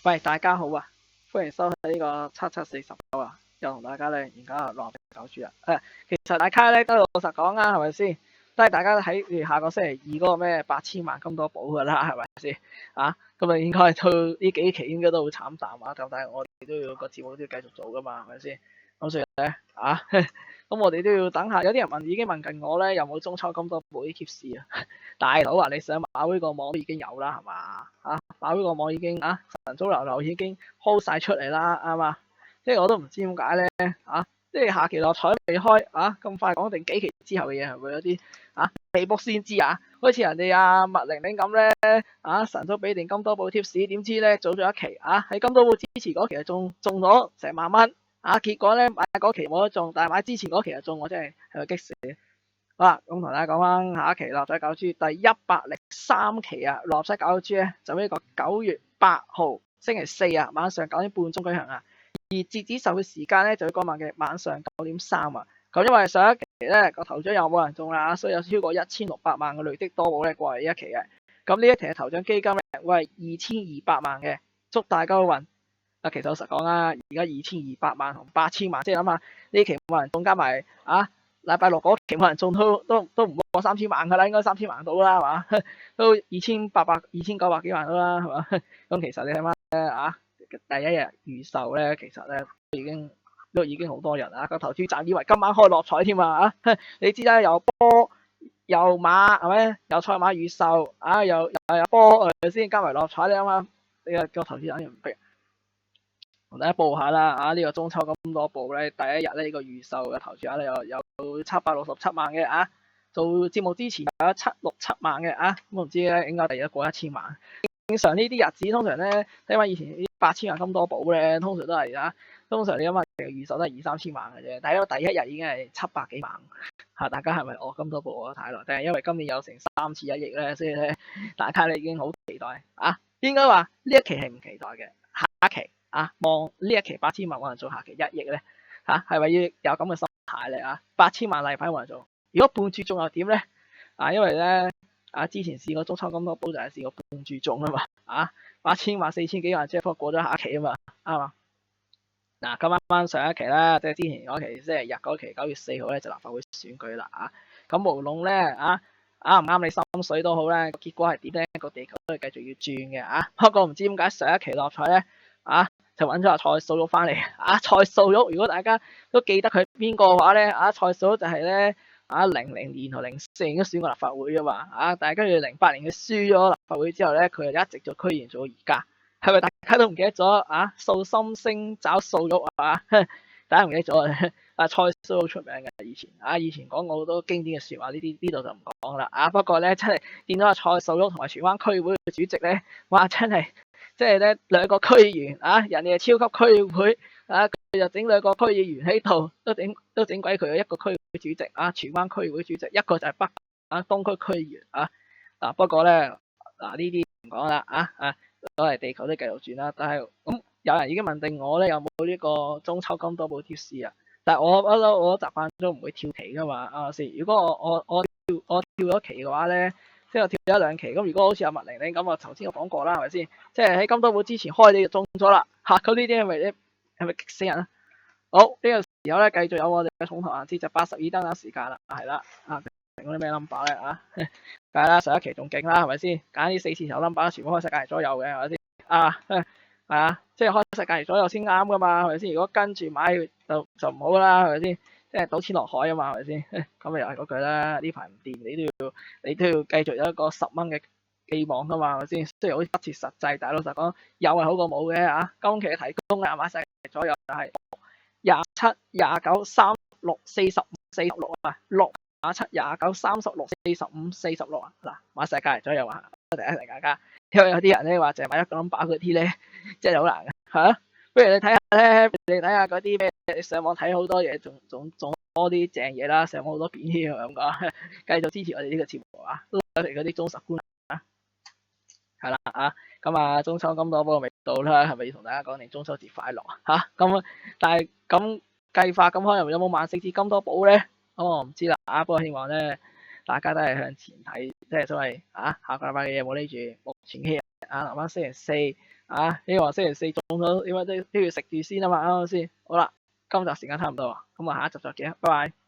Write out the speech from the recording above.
喂，大家好啊！歡迎收睇呢個7749啊，又同大家咧研究下浪費狗豬啊。其實大家咧都老實講啊，係咪先？都係大家睇住下個星期二嗰個咩8000萬金多寶噶啦，係咪先？咁啊應該到呢幾期應該都好慘淡啊，咁但係我哋都要個節目都要繼續做噶嘛，係咪先？咁所以咧咁我哋都要等下。有啲人已經問緊我咧，有冇中秋金多寶啲貼士啊？大佬啊，你上馬會個網都已經有啦，係嘛？馬會個網已經晨早流流已經 hold 晒出嚟啦，啱嘛？即係我都唔知點解咧即係下期落彩未開咁快講定幾期之後嘅嘢，係會有啲未卜先知好似人哋麥玲玲咁咧晨早俾定金多寶貼士，點知咧早咗一期喺金多寶支持嗰期就中咗成萬蚊結果咧買嗰期冇得中，但係買之前嗰期就中，我真係咪激死！好啦，咁同大家講翻下一期立仔搞豬第103期立仔搞豬咧，就呢個9月8號星期四晚上9點半鐘舉行而截止售嘅時間咧就喺嗰晚嘅晚上9點3咁因為上一期咧個頭獎又冇人中啦，所以有超過1600萬嘅累積多寶咧過嚟呢一期嘅。咁呢一期嘅頭獎基金咧會係2200萬嘅，祝大家好運。其實老實講啦，而家2200萬同8000萬，即係諗下呢期冇人中，加埋禮拜六嗰期冇人中都唔過3000萬噶啦，應該3000萬到啦，係嘛？都2900幾萬到啦，係嘛？咁其實你睇翻第一日預售咧，其實咧都已經好多人個投資站以為今晚開落彩添你知啦，有波有馬係咪？有賽馬預售又有波先加埋落彩，你諗下呢個投資站唔逼。同大家報下啦呢個中秋金多寶咧，第一日咧呢個預售嘅投注額咧有767萬嘅做節目之前有767萬嘅咁我唔知咧應該第二日過1000萬。正常呢啲日子通常咧睇翻以前啲8000萬金多寶咧，通常都係通常你諗下其實預售都係2-3千萬嘅啫，但係因為第一日已經係700幾萬大家係咪金多寶我得太耐？定係因為今年有成3次1億咧，所以咧大家你已經好期待應該話呢一期係唔期待嘅，下一期望呢一期8000萬可能做下期1億咧係咪要有咁嘅心態咧8000萬例牌冇人做，如果半注中又點咧因為咧之前試過中秋金多寶就係試過半注中嘛8000萬4000幾萬即係過咗下一期嘛啱嘛？咁啱啱上一期啦，即係之前嗰期星期日嗰期9月4號咧就立法會選舉啦咁無論咧啱唔啱你心水都好咧，結果係點咧？個地球都係繼續要轉嘅不過唔知點解上一期落彩咧就揾咗阿蔡素玉翻嚟蔡素玉如果大家都記得佢邊個嘅話咧蔡素玉就係咧00年同04年都選過立法會噶嘛但係跟住08年佢輸咗立法會之後咧，佢就一直做區議員做到而家，係咪大家都唔記得咗素心星找素玉大家唔記得咗蔡素玉出名嘅以前講過好多經典嘅說話，呢度就唔講啦不過咧真係見到阿蔡素玉同埋荃灣區會嘅主席咧，哇真係即係咧兩個區議員人哋係超級區議會佢就整兩個區議員喺度，都整鬼佢一個區會主席荃灣區會主席，一個就係北東區區議員不過咧呢啲唔講啦都係地球都繼續轉啦。但係咁有人已經問定我咧，有冇呢個中秋金多寶貼士但係我習慣都唔會跳期噶嘛先。如果我跳咗期嘅話咧，即係我跳咗1-2期，咁如果好似阿麥玲玲咁頭先我講過啦，係咪先？即係喺金多寶之前開你就中咗啦咁呢啲係咪激死人好，呢個時候咧繼續有我哋嘅重頭環節就82燈嘅時間啦，係啦定嗰啲咩 number 咧梗係啦，上一期仲勁啦，係咪先？揀啲4字頭 number 全部開世界左右嘅，係咪先？即係開世界左右先啱噶嘛，係咪先？如果跟住買就唔好啦，係咪先？即係賭錢落海啊嘛，係咪先？咁又係嗰句啦，呢排唔掂，你都要繼續有一個10蚊嘅寄望噶嘛，係咪先？雖然好似不切實際，但係老實講有係好過冇嘅今期嘅提供買世界左右就係27、29、36、45、46 6、27、29、36、45、46嗱，買世界左右第一嚟大家，因為有啲人咧話淨係買一個 number 嗰啲咧，真係好難嘅不如你睇下咧，你睇下嗰啲咩，你上網睇好多嘢，仲多啲正嘢啦，上網好多片添咁講，繼續支持我哋呢個節目都我哋嗰啲忠實觀眾係啦咁中秋金多寶未到啦，係咪要同大家講定中秋節快樂咁但係咁計法咁可能有冇萬聖節金多寶咧？我唔知啦不過希望咧大家都係向前睇，即係所謂下個禮拜嘅嘢冇理住，目前嘅啊，留翻星期四啊，希望星期四中咗，因為都要食住先啊嘛，啱唔啱先？好啦，今集時間差唔多，咁啊下一集再見，拜拜。